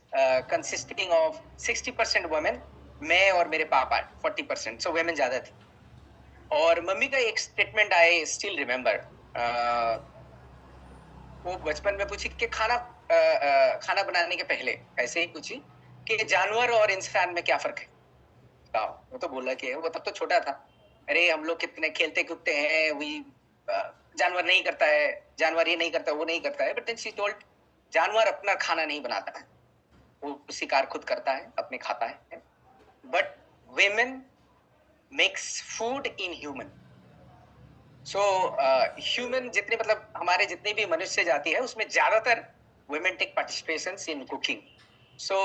consisting of 60% women, मैं और मेरे पापा 40%, सो वुमेन ज्यादा थी। और मम्मी का एक स्टेटमेंट आई स्टिल रिमेम्बर। वो बचपन में पूछी कि खाना बनाने के पहले ऐसे ही पूछी कि जानवर और इंसान में क्या फर्क है। वो तो बोला कि वो तब तो छोटा था, अरे हम लोग कितने खेलते कूदते हैं, वही जानवर नहीं करता है, जानवर ये नहीं करता, वो नहीं करता है। बट देन शी टोल्ड, जानवर अपना खाना नहीं बनाता है, वो शिकार खुद करता है, अपने खाता है। But women makes food in human। so human जितने, मतलब हमारे जितने भी मनुष्य जाति है, उसमें ज्यादातर women take participations in cooking। so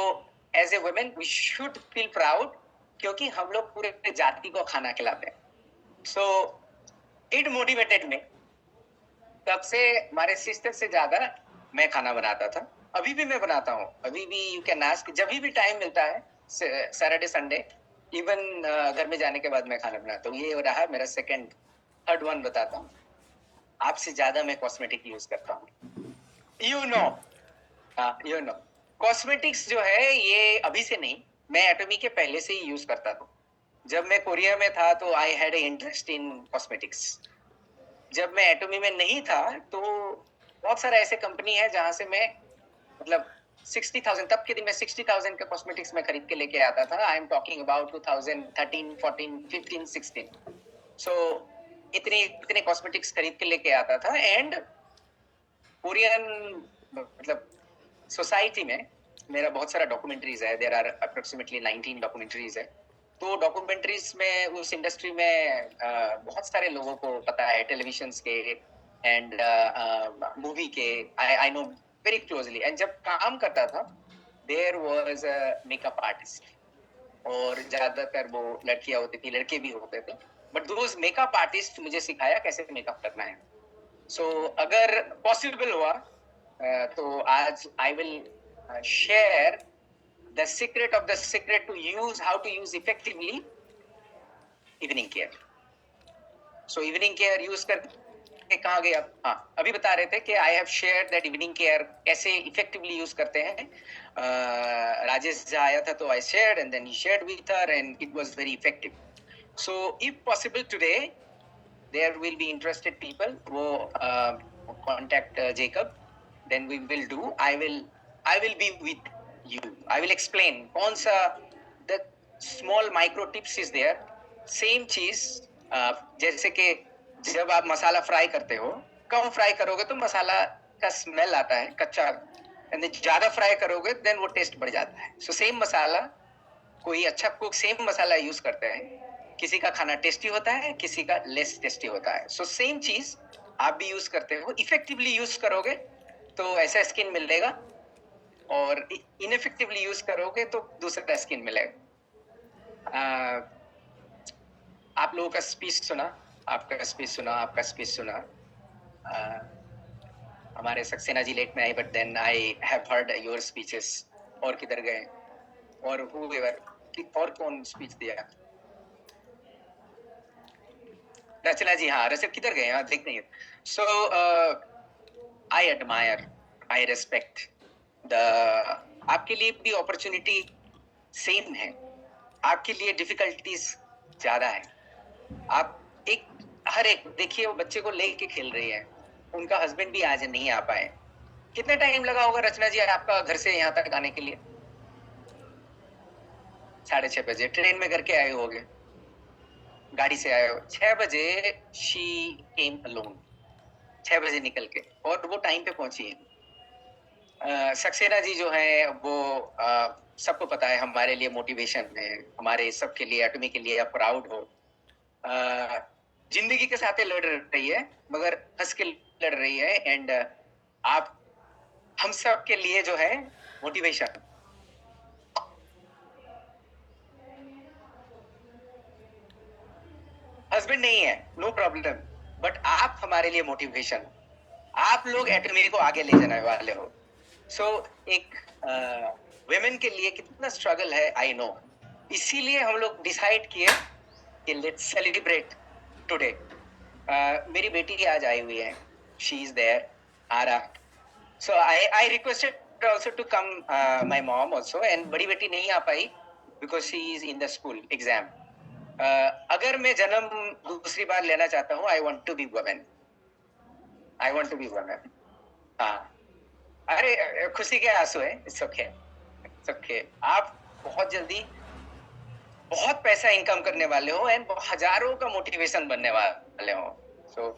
as a women we should feel proud, क्योंकि हम लोग पूरे जाति को खाना खिलाते हैं। so it motivated me। तब से हमारे सिस्टर से ज्यादा मैं खाना बनाता था। अभी भी मैं बनाता हूँ, अभी भी यू कैन आस्क, जब भी टाइम मिलता है, सैटरडे संडे, इवन घर में जाने के बाद मैं खाना बनाता हूँ। ये रहा मेरा थर्ड वन बताता हूँ। आपसे ज्यादा मैं कॉस्मेटिक यूज करता हूँ। यू नो कॉस्मेटिक्स जो है, ये अभी से नहीं, मैं एटॉमी के पहले से ही यूज करता था। जब मैं कोरिया में था तो I had a interest in cosmetics. जब मैं एटॉमी में नहीं था तो बहुत सारे ऐसे कंपनी है जहां से मैं, मतलब 60,000, तब के दिन में 60,000 का कॉस्मेटिक्स में खरीद के लेके आता था। I am talking about 2013, 14, 15, 16। सो इतने कॉस्मेटिक्स खरीद के लेके आता था। एंड कोरियन, मतलब सोसाइटी में मेरा बहुत सारा डॉक्यूमेंट्रीज है। देयर आर अप्रोक्सीमेटली 19 डॉक्यूमेंट्रीज है। तो डॉक्यूमेंट्रीज में, उस इंडस्ट्री में बहुत सारे लोगों को पता है, टेलीविजन के एंड मूवी के, I know very closely. And जब काम करता था, there was a makeup artist, और ज्यादातर वो लड़कियां होती थी, लड़के भी होते थे। बट दोज मेकअप आर्टिस्ट मुझे सिखाया कैसे मेकअप करना है। सो अगर पॉसिबल हुआ तो आज I will share the secret of the secret to use, how to use effectively evening care। so evening care use करके कहाँ गए आप? हाँ, अभी बता रहे थे कि I have shared that evening care कैसे effectively use करते हैं। राजेश जी आया था तो I shared, and then he shared with her and it was very effective। so if possible today there will be interested people, वो contact Jacob, then we will do, I will be with you, I will explain कौन सा the small micro tips is there। same चीज, जैसे कि जब आप मसाला fry करते हो, कम फ्राई करोगे तो मसाला का स्मेल आता है कच्चा, एंड ज्यादा फ्राई करोगे देन वो टेस्ट बढ़ जाता है। सो सेम मसाला, कोई अच्छा कुक सेम मसाला यूज करते हैं, किसी का खाना टेस्टी होता है, किसी का लेस टेस्टी होता है। सो सेम चीज आप भी यूज करते हो, इफेक्टिवली यूज करोगे तो ऐसा स्किन मिलेगा, और इनइफेक्टिवली यूज करोगे तो दूसरा स्किन मिलेगा। आप लोगों का स्पीच सुना, आपका स्पीच सुना। हमारे सक्सेना जी लेट में आई, but then I have heard your speeches और किधर गए, और और कौन स्पीच दिया? रचना जी, हाँ, रचना किधर गए? हाँ, देखते हैं. So I admire, I respect the, आपके लिए भी अपॉर्चुनिटी सेम है, आपके लिए डिफिकल्टीज ज्यादा है. आप हर एक देखिए, वो बच्चे को लेके खेल रही है, उनका हस्बैंड भी आज नहीं आ पाए. कितना टाइम लगा होगा रचना जी आपका घर से यहाँ तक आने के लिए? 6:30 बजे ट्रेन में करके आए होगे, गाड़ी से आए हो. 6 बजे शी केम अलोन, 6 बजे निकल के, और वो टाइम पे पहुंची है. सक्सेना जी जो है वो सबको पता है हमारे लिए मोटिवेशन है, हमारे सबके लिए, एटमी के लिए आप प्राउड हो. जिंदगी के साथ लड़ रही है, मगर हंस के लड़ रही है. एंड आप हम सब के लिए जो है मोटिवेशन. हस्बैंड नहीं है, नो प्रॉब्लम, बट आप हमारे लिए मोटिवेशन. आप लोग एटमी को आगे ले जाने वाले हो. सो एक वुमेन के लिए कितना स्ट्रगल है, आई नो. इसीलिए हम लोग डिसाइड किए कि लेट्स सेलिब्रेट टुडे. मेरी बेटी आज आई हुई है, she is there, Ara. So I requested also to come my mom also, and बड़ी बेटी नहीं आ पाई because she is in the school exam. अगर मैं जन्म दूसरी बार लेना चाहता हूँ, I want to be women, I want to be women. हाँ, अरे खुशी के आंसू है, इट्स ओके, इट्स ओके. आप बहुत जल्दी बहुत पैसा इनकम करने वाले हो, एंड हजारों का मोटिवेशन बनने वाले हो. सो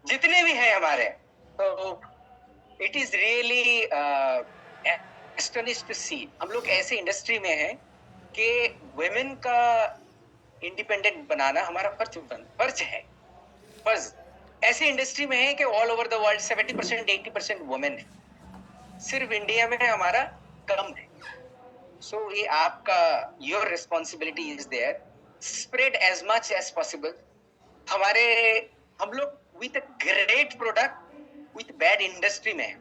जितने भी हैं हमारे, तो it is really astonished to see. हम लोग ऐसे इंडस्ट्री में हैं कि वुमेन का इंडिपेंडेंट बनाना हमारा फर्ज है. फर्ज ऐसी इंडस्ट्री में है कि all over the world 70% 80% women है, सिर्फ इंडिया में हमारा कम है. सो ये आपका, your responsibility is there, spread as much as possible. हम लोग with great product with bad industry में है,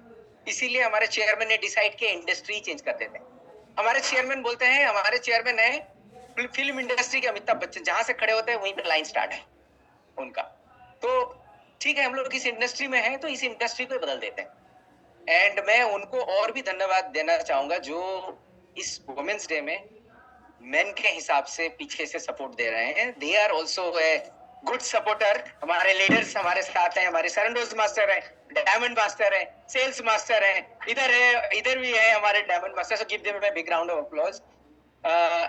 इसीलिए हमारे चेयरमैन ने डिसाइड किया इंडस्ट्री चेंज कर देते हैं. हमारे चेयरमैन बोलते हैं, हमारे चेयरमैन है फिल्म इंडस्ट्री के अमिताभ बच्चन, जहां से खड़े होते हैं वहीं पे लाइन स्टार्ट है उनका. तो ठीक है, हम लोग इस इंडस्ट्री में हैं, तो इस इंडस्ट्री को बदल देते हैं. एंड मैं उनको और भी धन्यवाद देना चाहूंगा जो इस वुमेन्स डे में मेन के हिसाब से पीछे से सपोर्ट दे रहे हैं. They are also a good supporter. हमारे लीडर्स हमारे साथ हैं, हमारे सरंडोज मास्टर हैं, डायमंड मास्टर हैं, सेल्स मास्टर हैं, इधर भी है हमारे diamond master. So give them a big round of applause.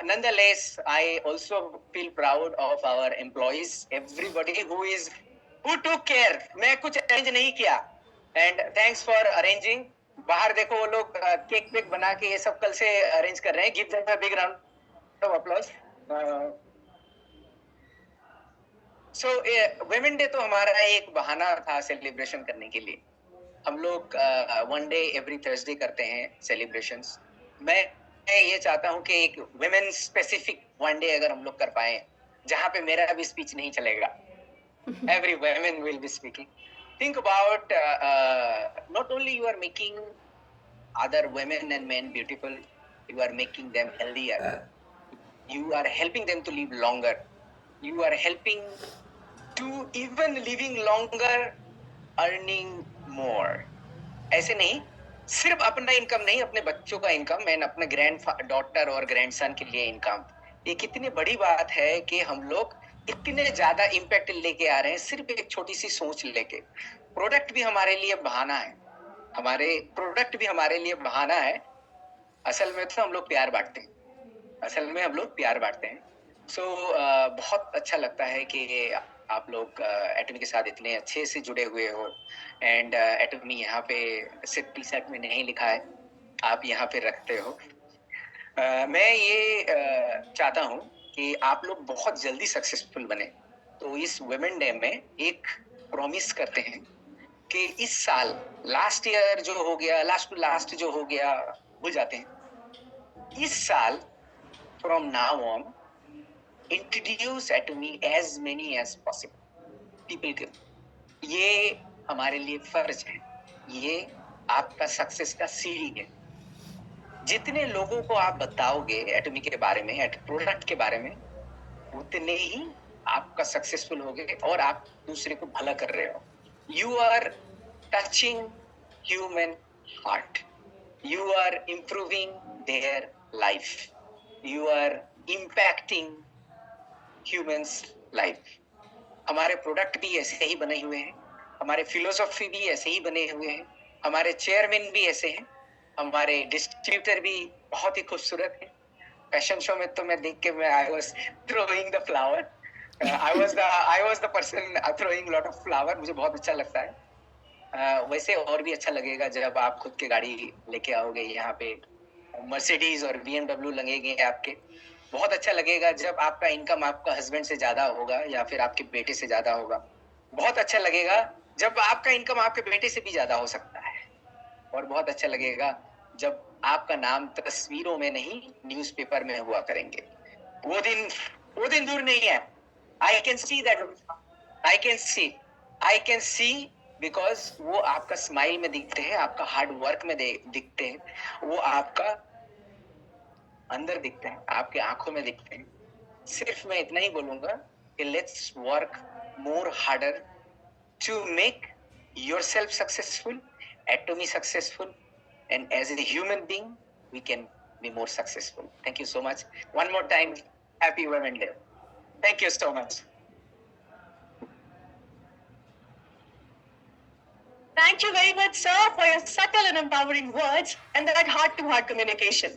Nonetheless, I also feel proud of our employees, everybody who took care. मैं कुछ अरेंज नहीं किया, and thanks for arranging. बाहर देखो वो लोग केक वेक बना के ये सब कल से अरेंज कर रहे हैं. Give them a big round of applause. So Women Day तो हमारा एक बहाना था सेलिब्रेशन करने के लिए. हम लोग वन डे एवरी थर्सडे करते हैं सेलिब्रेशंस. मैं ये चाहता हूँ कि एक वुमेन स्पेसिफिक वन डे अगर हम लोग कर पाए, जहाँ पे मेरा भी स्पीच नहीं चलेगा, every woman will be speaking. Think about not only you are making other women and men beautiful, you are making them healthier, you are helping them to live longer, you are helping to even living longer, earning more. ऐसे नहीं, सिर्फ अपना income नहीं, अपने बच्चों का income and अपने grand daughter और ग्रैंडसन के लिए इनकम. ये कितनी बड़ी बात है कि हम लोग इतने ज्यादा इम्पैक्ट लेके आ रहे हैं सिर्फ एक छोटी सी सोच लेके. प्रोडक्ट भी हमारे लिए बहाना है, हमारे प्रोडक्ट भी हमारे लिए बहाना है. असल में तो हम लोग प्यार बांटते हैं, असल में हम लोग प्यार बांटते हैं. सो बहुत अच्छा लगता है कि आप लोग एटमी के साथ इतने अच्छे से जुड़े हुए हो. एंड एटमी यहाँ पे सिर्फ टी शर्ट में नहीं लिखा है, आप यहाँ पे रखते हो. मैं ये चाहता हूँ कि आप लोग बहुत जल्दी सक्सेसफुल बने. तो इस वुमेन डे में एक प्रॉमिस करते हैं कि इस साल लास्ट ईयर जो हो गया, लास्ट जो हो गया भूल जाते हैं. इस साल फ्रॉम नाउ ऑन इंट्रोड्यूस एटमी as many as possible people के. ये हमारे लिए फर्ज है, ये आपका सक्सेस का सीढ़ी है. जितने लोगों को आप बताओगे एटमी के बारे में, प्रोडक्ट के बारे में, उतने ही आपका सक्सेसफुल होगे और आप दूसरे को भला कर रहे हो. You are touching human heart, you are improving their life, you are impacting humans life. हमारे प्रोडक्ट भी ऐसे ही बने हुए हैं, हमारे फिलोसॉफी भी ऐसे ही बने हुए हैं, हमारे चेयरमैन भी ऐसे हैं, हमारे डिस्ट्रीब्यूटर भी बहुत ही खूबसूरत है. फैशन शो में तो मैं देख के मैं I was throwing the flower, I was the person throwing lot of flower. मुझे बहुत अच्छा लगता है. वैसे और भी अच्छा लगेगा जब आप खुद की गाड़ी लेके आओगे यहाँ पे, मर्सिडीज और BMW लगेंगे आपके. बहुत अच्छा लगेगा जब आपका इनकम आपका हस्बैंड से ज्यादा होगा या फिर आपके बेटे से ज्यादा होगा. बहुत अच्छा लगेगा जब आपका इनकम आपके बेटे से भी ज्यादा हो सकता है. और बहुत अच्छा लगेगा जब आपका नाम तस्वीरों में नहीं न्यूज़पेपर में हुआ करेंगे. वो दिन दूर नहीं है. I can see that, I can see because वो आपका स्माइल में दिखते हैं, आपका हार्ड वर्क में दिखते हैं, वो आपका अंदर दिखते हैं, आपके आंखों में दिखते हैं. सिर्फ मैं इतना ही बोलूंगा कि let's work more harder to make yourself successful, Atomy successful, and as a human being we can be more successful. Thank you so much. One more time, happy Women's Day. Thank you so much. Thank you very much, sir, for your subtle and empowering words and that heart-to-heart communication.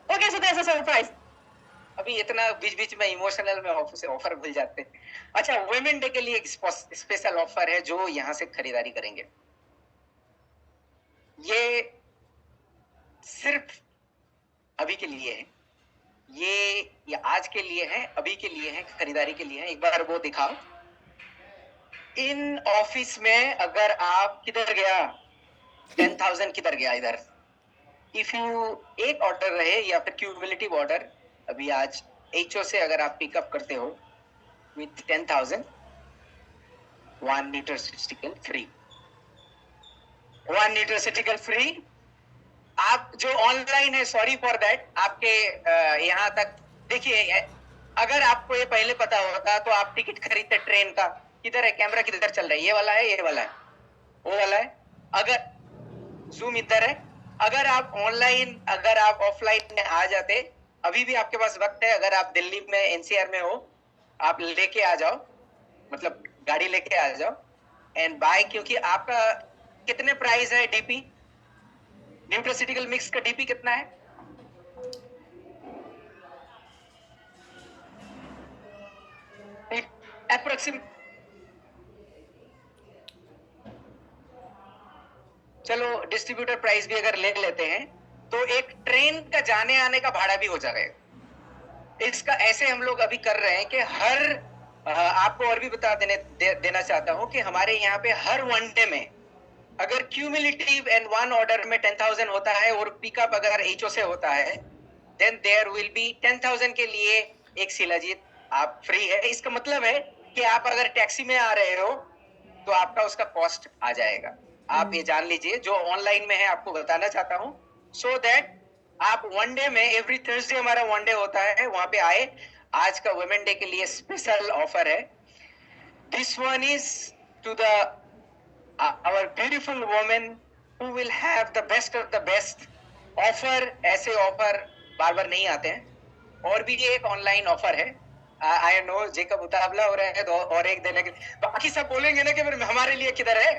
Okay, so there's a surprise. अभी इतना बीच बीच में emotional में offer भूल जाते हैं. अच्छा, women day के लिए एक स्पेशल ऑफर है जो यहाँ से खरीदारी करेंगे. ये सिर्फ अभी के लिए है, ये आज के लिए है, अभी के लिए है, खरीदारी के लिए है. एक बार वो दिखाओ. इन ऑफिस में अगर आप किधर गया, 10,000 किधर गया इधर. इफ यू एक ऑर्डर रहे या फिर क्यूमुलेटिव ऑर्डर अभी आज HO से अगर आप पिकअप करते हो विथ 10,000, 1 लीटर सिटिकल फ्री, 1 लीटर सिटिकल फ्री. आप जो ऑनलाइन है, सॉरी फॉर दैट, आपके यहाँ तक देखिए. अगर आपको ये पहले पता होता तो आप टिकट खरीदते ट्रेन का. किधर है कैमरा, किधर चल रहा है, ये वाला है, ये वाला है, वो वाला है. अगर जूम इधर है. अगर आप ऑनलाइन, अगर आप ऑफलाइन में आ जाते, अभी भी आपके पास वक्त है. अगर आप दिल्ली में NCR में हो, आप लेके आ जाओ, मतलब गाड़ी लेके आ जाओ एंड बाय. क्योंकि आपका कितने प्राइस है DP, न्यूट्रास्यूटिकल मिक्स का DP कितना है? अप्रोक्सीमेट, चलो डिस्ट्रीब्यूटर प्राइस भी अगर ले लेते हैं तो एक ट्रेन का जाने आने का भाड़ा भी हो जाएगा. इसका ऐसे हम लोग अभी कर रहे हैं कि हर आपको और भी बता देना चाहता हूं कि हमारे यहाँ पे हर वन डे में अगर क्यूमुलेटिव एंड वन ऑर्डर में 10,000 होता है और पिकअप अगर HO से होता है, देन देयर विल बी 10,000 के लिए एक शिलाजीत आप फ्री है. इसका मतलब है कि आप अगर टैक्सी में आ रहे हो तो आपका उसका कॉस्ट आ जाएगा. आप ये जान लीजिए. जो ऑनलाइन में है आपको बताना चाहता हूँ, सो दैट आप वन डे में, एवरी थर्सडे हमारा वन डे होता है, वहां पे आए. आज का वुमेन डे के लिए स्पेशल ऑफर है. This one is to the our beautiful women who will have the best of the best offer. ऐसे ऑफर बार बार नहीं आते हैं. और भी ये एक ऑनलाइन ऑफर है. आई नो जेकब उतावला हो रहे हैं तो और एक देने के, बाकी सब बोलेंगे ना कि हमारे लिए किधर है.